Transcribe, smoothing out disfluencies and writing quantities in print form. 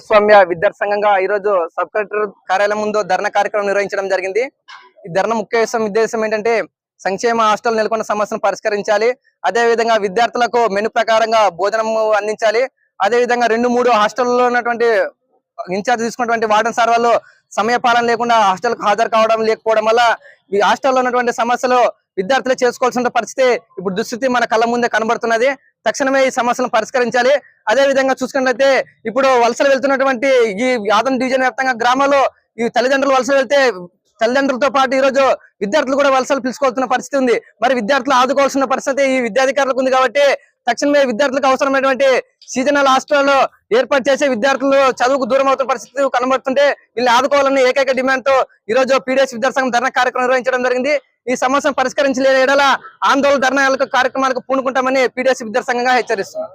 స్వామ్య విద్యార్థి సంఘంగా ఈ రోజు సబ్ కలెక్టర్ కార్యాలయం ముందు ధర్నా కార్యక్రమం నిర్వహించడం జరిగింది. ఈ ధర్నా ముఖ్య ఉద్దేశం ఏంటంటే సంక్షేమ హాస్టల్ నెలకొన్న సమస్యను పరిష్కరించాలి. అదే విధంగా విద్యార్థులకు మెను ప్రకారంగా భోజనం అందించాలి. అదే విధంగా 2-3 హాస్టల్లో ఉన్నటువంటి ఇన్ఛార్జ్ తీసుకున్నటువంటి వార్డెన్ సార్ వాళ్ళు సమయపాలన లేకుండా హాస్టల్ కు హాజరు కావడం లేకపోవడం వల్ల ఈ హాస్టల్లో ఉన్నటువంటి సమస్యలు విద్యార్థులు చేసుకోవాల్సిన పరిస్థితి ఇప్పుడు దుస్థితి మన కళ్ళ ముందే కనబడుతున్నది. తక్షణమే ఈ సమస్యలను పరిష్కరించాలి. అదే విధంగా చూసుకున్నట్లయితే ఇప్పుడు వలసలు వెళ్తున్నటువంటి ఈ యాదవ్ డివిజన్ వ్యాప్తంగా గ్రామాల్లో ఈ తల్లిదండ్రులు వలసలు వెళ్తే తల్లిదండ్రులతో పాటు ఈ రోజు విద్యార్థులు కూడా వలసలు పిలుచుకోవాల్సిన పరిస్థితి ఉంది. మరి విద్యార్థులు ఆదుకోవాల్సిన పరిస్థితి ఈ విద్యాధికారులకు ఉంది. కాబట్టి తక్షణమే విద్యార్థులకు అవసరమైనటువంటి సీజనల్ హాస్టల్లో ఏర్పాటు చేసే విద్యార్థులు చదువుకు దూరం అవుతున్న పరిస్థితి కనబడుతుంటే వీళ్ళు ఆదుకోవాలని ఏకైక డిమాండ్ తో ఈ రోజు పీడీఎస్ విద్యార్థి సంఘం ధర్నా కార్యక్రమం నిర్వహించడం జరిగింది. ఈ సమస్యను పరిష్కరించలేని ఎడల ఆందోళన ధర్నా కార్యక్రమాలకు పూనుకుంటామని పీడీఎస్ విద్యార్థి సంఘంగా హెచ్చరిస్తున్నారు.